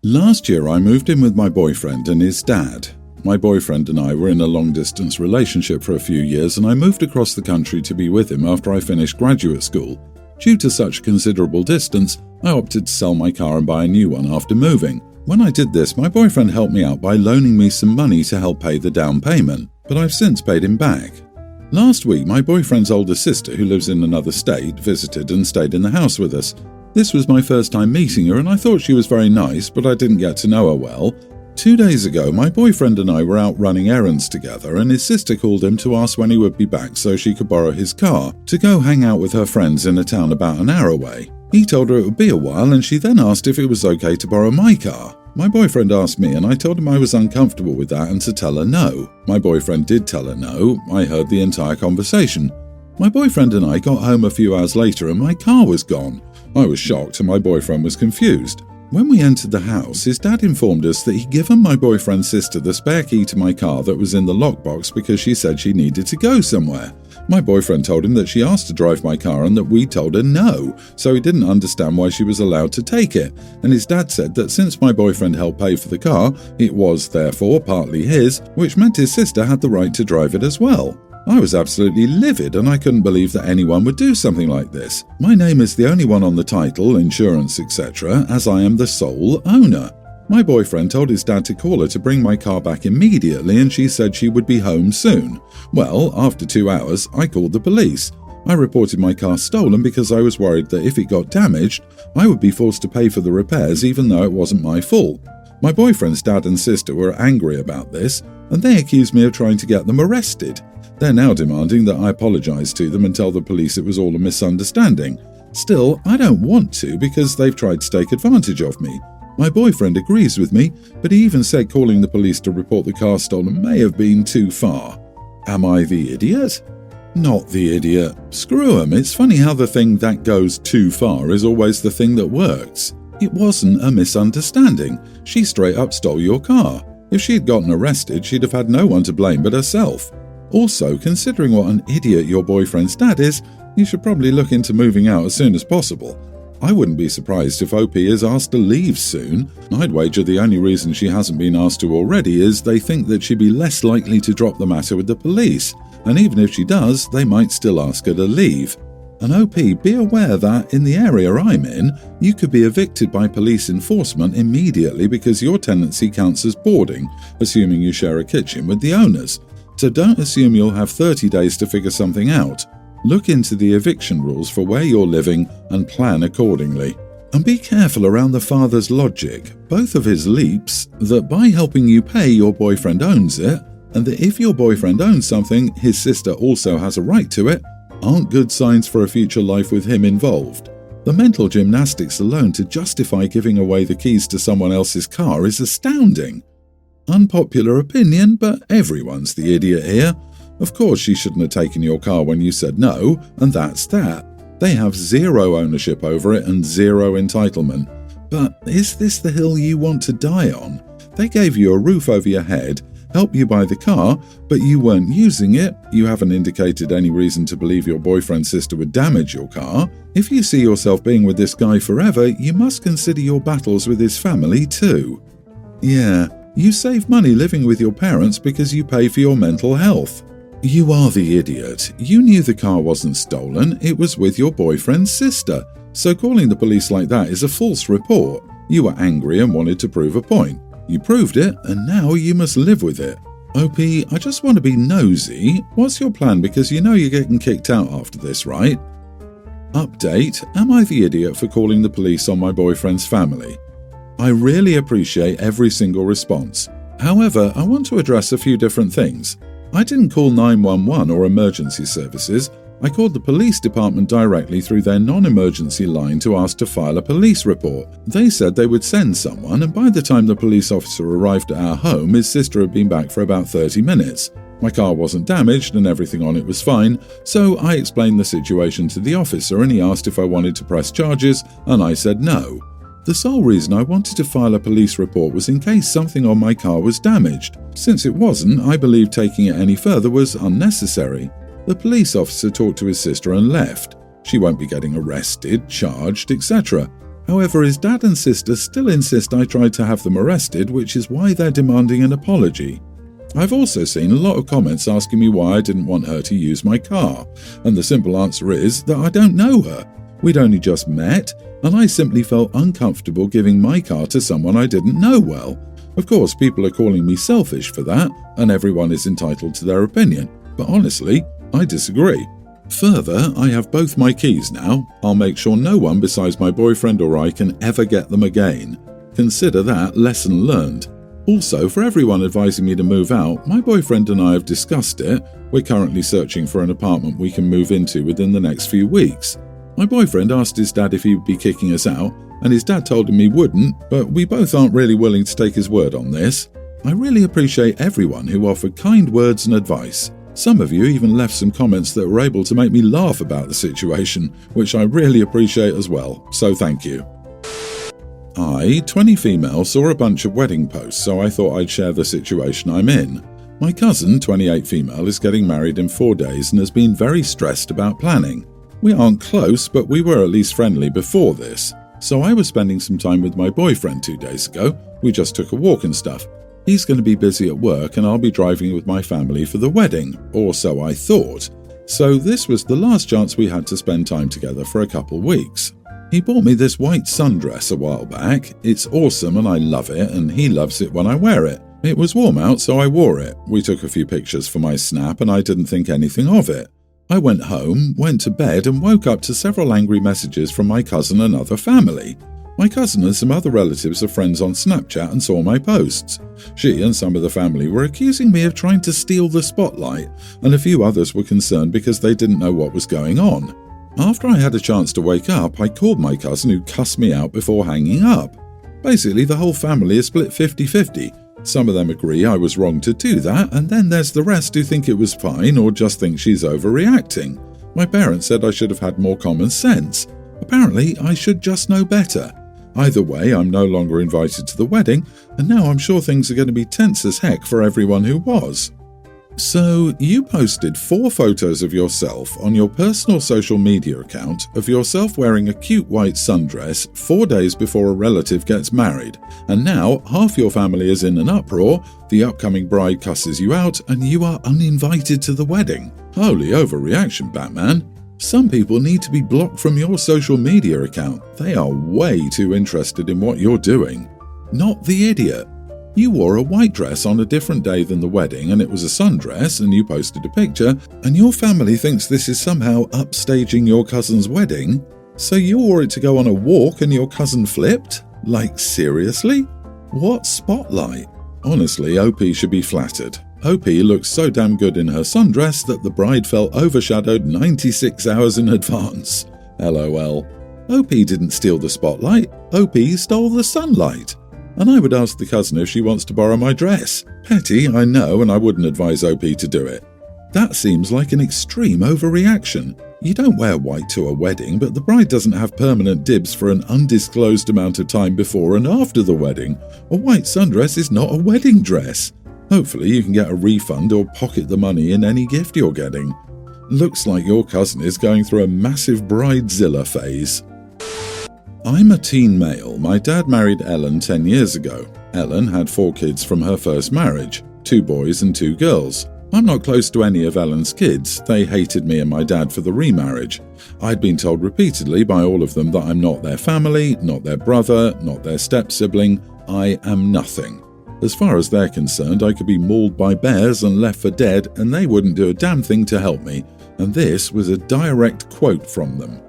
Last year I moved in with my boyfriend and his dad. My boyfriend and I were in a long-distance relationship for a few years, and I moved across the country to be with him after I finished graduate school. Due to such considerable distance, I opted to sell my car and buy a new one after moving. When I did this, my boyfriend helped me out by loaning me some money to help pay the down payment, but I've since paid him back. Last week, my boyfriend's older sister, who lives in another state, visited and stayed in the house with us. This was my first time meeting her, and I thought she was very nice, but I didn't get to know her well. 2 days ago, my boyfriend and I were out running errands together, and his sister called him to ask when he would be back so she could borrow his car to go hang out with her friends in a town about an hour away. He told her it would be a while, and she then asked if it was okay to borrow my car. My boyfriend asked me, and I told him I was uncomfortable with that and to tell her no. My boyfriend did tell her no. I heard the entire conversation. My boyfriend and I got home a few hours later and my car was gone. I was shocked and my boyfriend was confused. When we entered the house, his dad informed us that he'd given my boyfriend's sister the spare key to my car that was in the lockbox because she said she needed to go somewhere. My boyfriend told him that she asked to drive my car and that we told her no, so he didn't understand why she was allowed to take it, and his dad said that since my boyfriend helped pay for the car, it was, therefore, partly his, which meant his sister had the right to drive it as well. I was absolutely livid and I couldn't believe that anyone would do something like this. My name is the only one on the title, insurance, etc., as I am the sole owner. My boyfriend told his dad to call her to bring my car back immediately and she said she would be home soon. Well, after 2 hours, I called the police. I reported my car stolen because I was worried that if it got damaged, I would be forced to pay for the repairs even though it wasn't my fault. My boyfriend's dad and sister were angry about this and they accused me of trying to get them arrested. They're now demanding that I apologise to them and tell the police it was all a misunderstanding. Still, I don't want to because they've tried to take advantage of me. My boyfriend agrees with me, but he even said calling the police to report the car stolen may have been too far. Am I the idiot? Not the idiot. Screw 'em, it's funny how the thing that goes too far is always the thing that works. It wasn't a misunderstanding. She straight up stole your car. If she'd gotten arrested, she'd have had no one to blame but herself. Also, considering what an idiot your boyfriend's dad is, you should probably look into moving out as soon as possible. I wouldn't be surprised if OP is asked to leave soon. I'd wager the only reason she hasn't been asked to already is they think that she'd be less likely to drop the matter with the police, and even if she does, they might still ask her to leave. And OP, be aware that in the area I'm in, you could be evicted by police enforcement immediately because your tenancy counts as boarding, assuming you share a kitchen with the owners. So don't assume you'll have 30 days to figure something out. Look into the eviction rules for where you're living and plan accordingly. And be careful around the father's logic, both of his leaps, that by helping you pay your boyfriend owns it, and that if your boyfriend owns something, his sister also has a right to it, aren't good signs for a future life with him involved. The mental gymnastics alone to justify giving away the keys to someone else's car is astounding. Unpopular opinion, but everyone's the idiot here. Of course she shouldn't have taken your car when you said no, and that's that. They have zero ownership over it and zero entitlement. But is this the hill you want to die on? They gave you a roof over your head, helped you buy the car, but you weren't using it. You haven't indicated any reason to believe your boyfriend's sister would damage your car. If you see yourself being with this guy forever, you must consider your battles with his family too. Yeah, you save money living with your parents because you pay for your mental health. You are the idiot. You knew the car wasn't stolen, it was with your boyfriend's sister. So calling the police like that is a false report. You were angry and wanted to prove a point. You proved it, and now you must live with it. OP, I just want to be nosy. What's your plan? Because you know you're getting kicked out after this, right? Update, am I the idiot for calling the police on my boyfriend's family? I really appreciate every single response. However, I want to address a few different things. I didn't call 911 or emergency services. I called the police department directly through their non-emergency line to ask to file a police report. They said they would send someone, and by the time the police officer arrived at our home, his sister had been back for about 30 minutes. My car wasn't damaged and everything on it was fine, so I explained the situation to the officer and he asked if I wanted to press charges, and I said no. The sole reason I wanted to file a police report was in case something on my car was damaged. Since it wasn't, I believed taking it any further was unnecessary. The police officer talked to his sister and left. She won't be getting arrested, charged, etc. However, his dad and sister still insist I tried to have them arrested, which is why they're demanding an apology. I've also seen a lot of comments asking me why I didn't want her to use my car, and the simple answer is that I don't know her. We'd only just met, and I simply felt uncomfortable giving my car to someone I didn't know well. Of course, people are calling me selfish for that, and everyone is entitled to their opinion, but honestly, I disagree. Further, I have both my keys now. I'll make sure no one besides my boyfriend or I can ever get them again. Consider that lesson learned. Also, for everyone advising me to move out, my boyfriend and I have discussed it. We're currently searching for an apartment we can move into within the next few weeks. My boyfriend asked his dad if he would be kicking us out, and his dad told him he wouldn't, but we both aren't really willing to take his word on this. I really appreciate everyone who offered kind words and advice. Some of you even left some comments that were able to make me laugh about the situation, which I really appreciate as well, so thank you. I, 20 female, saw a bunch of wedding posts, so I thought I'd share the situation I'm in. My cousin, 28 female, is getting married in 4 days and has been very stressed about planning. We aren't close, but we were at least friendly before this. So I was spending some time with my boyfriend 2 days ago. We just took a walk and stuff. He's going to be busy at work and I'll be driving with my family for the wedding, or so I thought. So this was the last chance we had to spend time together for a couple weeks. He bought me this white sundress a while back. It's awesome and I love it, and he loves it when I wear it. It was warm out, so I wore it. We took a few pictures for my snap and I didn't think anything of it. I went home, went to bed and woke up to several angry messages from my cousin and other family. My cousin and some other relatives are friends on Snapchat and saw my posts. She and some of the family were accusing me of trying to steal the spotlight, and a few others were concerned because they didn't know what was going on. After I had a chance to wake up, I called my cousin, who cussed me out before hanging up. Basically, the whole family is split 50-50. Some of them agree I was wrong to do that, and then there's the rest who think it was fine or just think she's overreacting. My parents said I should have had more common sense. Apparently, I should just know better. Either way, I'm no longer invited to the wedding, and now I'm sure things are going to be tense as heck for everyone who was. So, you posted 4 photos of yourself on your personal social media account of yourself wearing a cute white sundress 4 days before a relative gets married, and now half your family is in an uproar, the upcoming bride cusses you out, and you are uninvited to the wedding. Holy overreaction, Batman. Some people need to be blocked from your social media account. They are way too interested in what you're doing. Not the idiot. You wore a white dress on a different day than the wedding, and it was a sundress, and you posted a picture, and your family thinks this is somehow upstaging your cousin's wedding? So you wore it to go on a walk and your cousin flipped? Like, seriously? What spotlight? Honestly, OP should be flattered. OP looks so damn good in her sundress that the bride felt overshadowed 96 hours in advance. LOL. OP didn't steal the spotlight. OP stole the sunlight. And I would ask the cousin if she wants to borrow my dress. Petty, I know, and I wouldn't advise OP to do it. That seems like an extreme overreaction. You don't wear white to a wedding, but the bride doesn't have permanent dibs for an undisclosed amount of time before and after the wedding. A white sundress is not a wedding dress. Hopefully you can get a refund or pocket the money in any gift you're getting. Looks like your cousin is going through a massive bridezilla phase. I'm a teen male. My dad married Ellen 10 years ago. Ellen had 4 kids from her first marriage, 2 boys and 2 girls. I'm not close to any of Ellen's kids. They hated me and my dad for the remarriage. I'd been told repeatedly by all of them that I'm not their family, not their brother, not their step-sibling. I am nothing. As far as they're concerned, I could be mauled by bears and left for dead, and they wouldn't do a damn thing to help me. And this was a direct quote from them.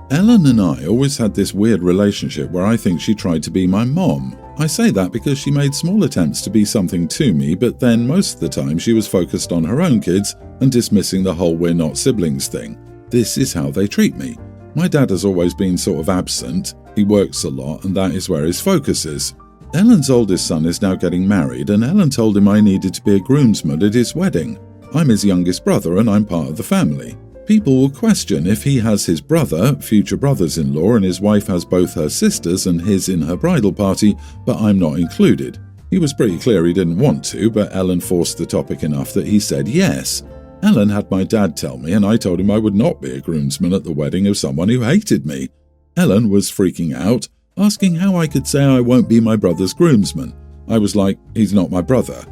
Ellen and I always had this weird relationship where I think she tried to be my mom. I say that because she made small attempts to be something to me, but then most of the time she was focused on her own kids and dismissing the whole we're not siblings thing. This is how they treat me. My dad has always been sort of absent. He works a lot and that is where his focus is. Ellen's oldest son is now getting married, and Ellen told him I needed to be a groomsman at his wedding. I'm his youngest brother and I'm part of the family. People will question if he has his brother, future brothers-in-law, and his wife has both her sisters and his in her bridal party, but I'm not included. He was pretty clear he didn't want to, but Ellen forced the topic enough that he said yes. Ellen had my dad tell me, and I told him I would not be a groomsman at the wedding of someone who hated me. Ellen was freaking out. asking how I could say I won't be my brother's groomsman. I was like, he's not my brother.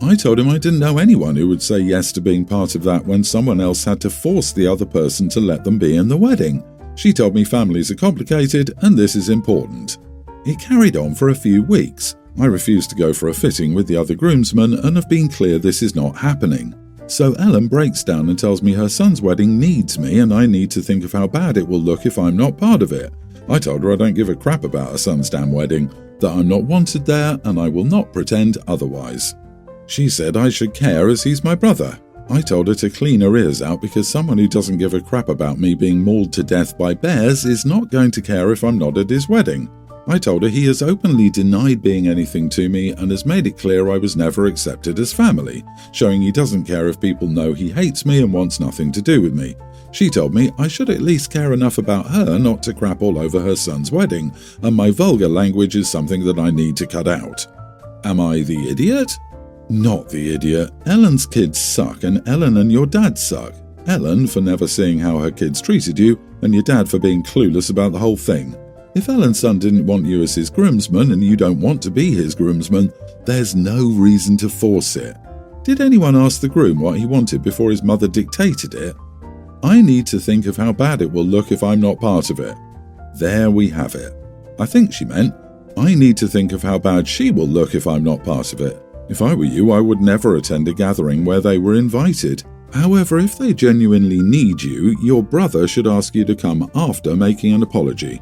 I told him I didn't know anyone who would say yes to being part of that when someone else had to force the other person to let them be in the wedding. She told me families are complicated and this is important. It carried on for a few weeks. I refused to go for a fitting with the other groomsmen and have been clear this is not happening. So Ellen breaks down and tells me her son's wedding needs me and I need to think of how bad it will look if I'm not part of it. I told her I don't give a crap about her son's damn wedding, that I'm not wanted there and I will not pretend otherwise. She said I should care as he's my brother. I told her to clean her ears out because someone who doesn't give a crap about me being mauled to death by bears is not going to care if I'm not at his wedding. I told her he has openly denied being anything to me and has made it clear I was never accepted as family, showing he doesn't care if people know he hates me and wants nothing to do with me. She told me I should at least care enough about her not to crap all over her son's wedding, and my vulgar language is something that I need to cut out. Am I the idiot? Not the idiot. Ellen's kids suck and Ellen and your dad suck. Ellen for never seeing how her kids treated you and your dad for being clueless about the whole thing. If Ellen's son didn't want you as his groomsman and you don't want to be his groomsman, there's no reason to force it. Did anyone ask the groom what he wanted before his mother dictated it? I need to think of how bad it will look if I'm not part of it. There we have it. I think she meant, I need to think of how bad she will look if I'm not part of it. If I were you, I would never attend a gathering where they were invited. However, if they genuinely need you, your brother should ask you to come after making an apology.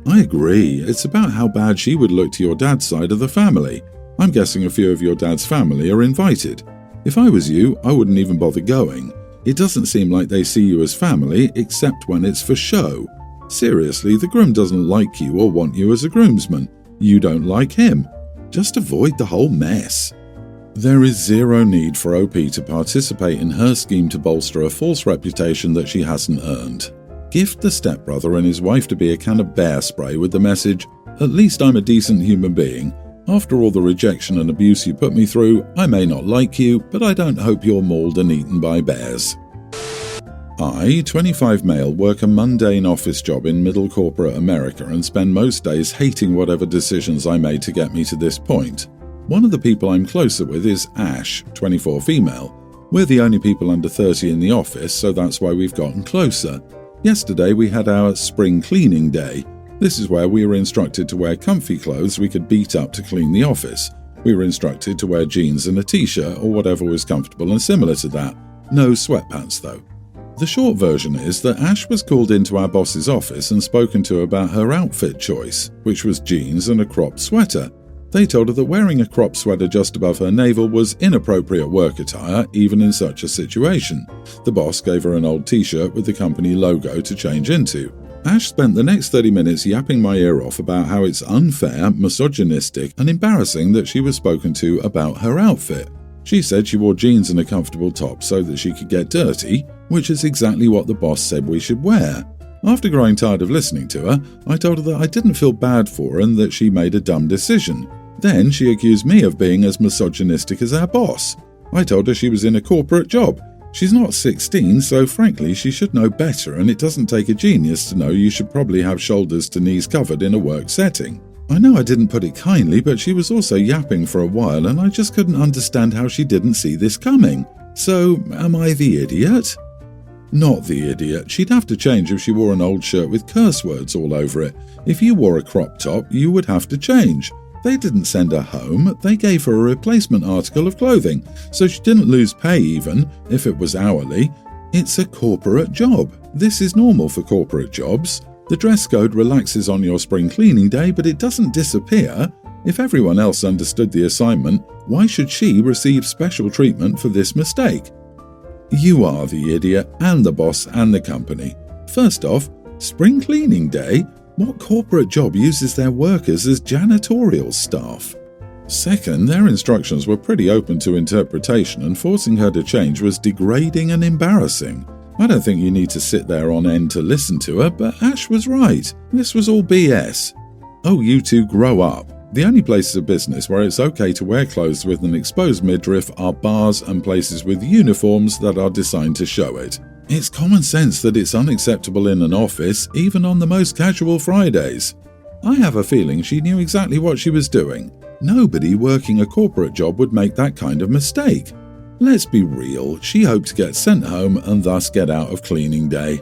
I agree, it's about how bad she would look to your dad's side of the family. I'm guessing a few of your dad's family are invited. If I was you, I wouldn't even bother going. It doesn't seem like they see you as family, except when it's for show. Seriously, the groom doesn't like you or want you as a groomsman. You don't like him. Just avoid the whole mess. There is zero need for OP to participate in her scheme to bolster a false reputation that she hasn't earned. Gift the stepbrother and his wife to be a can of bear spray with the message, "At least I'm a decent human being. After all the rejection and abuse you put me through, I may not like you, but I don't hope you're mauled and eaten by bears." I, 25 male, work a mundane office job in middle corporate America and spend most days hating whatever decisions I made to get me to this point. One of the people I'm closer with is Ash, 24 female. We're the only people under 30 in the office, so that's why we've gotten closer. Yesterday we had our spring cleaning day. This is where we were instructed to wear comfy clothes we could beat up to clean the office. We were instructed to wear jeans and a t-shirt or whatever was comfortable and similar to that. No sweatpants though. The short version is that Ash was called into our boss's office and spoken to about her outfit choice, which was jeans and a cropped sweater. They told her that wearing a cropped sweater just above her navel was inappropriate work attire, even in such a situation. The boss gave her an old t-shirt with the company logo to change into. Ash spent the next 30 minutes yapping my ear off about how it's unfair, misogynistic, and embarrassing that she was spoken to about her outfit. She said she wore jeans and a comfortable top so that she could get dirty, which is exactly what the boss said we should wear. After growing tired of listening to her, I told her that I didn't feel bad for her and that she made a dumb decision. Then she accused me of being as misogynistic as our boss. I told her she was in a corporate job. She's not 16, so frankly she should know better, and it doesn't take a genius to know you should probably have shoulders to knees covered in a work setting. I know I didn't put it kindly, but she was also yapping for a while and I just couldn't understand how she didn't see this coming. So, am I the idiot? Not the idiot. She'd have to change if she wore an old shirt with curse words all over it. If you wore a crop top, you would have to change. They didn't send her home, they gave her a replacement article of clothing, so she didn't lose pay even, if it was hourly. It's a corporate job. This is normal for corporate jobs. The dress code relaxes on your spring cleaning day, but it doesn't disappear. If everyone else understood the assignment, why should she receive special treatment for this mistake? You are the idiot, and the boss, and the company. First off, spring cleaning day? What corporate job uses their workers as janitorial staff? Second, their instructions were pretty open to interpretation, and forcing her to change was degrading and embarrassing. I don't think you need to sit there on end to listen to her, but Ash was right. This was all BS. Oh, you two grow up. The only places of business where it's okay to wear clothes with an exposed midriff are bars and places with uniforms that are designed to show it. It's common sense that it's unacceptable in an office, even on the most casual Fridays. I have a feeling she knew exactly what she was doing. Nobody working a corporate job would make that kind of mistake. Let's be real, she hoped to get sent home and thus get out of cleaning day.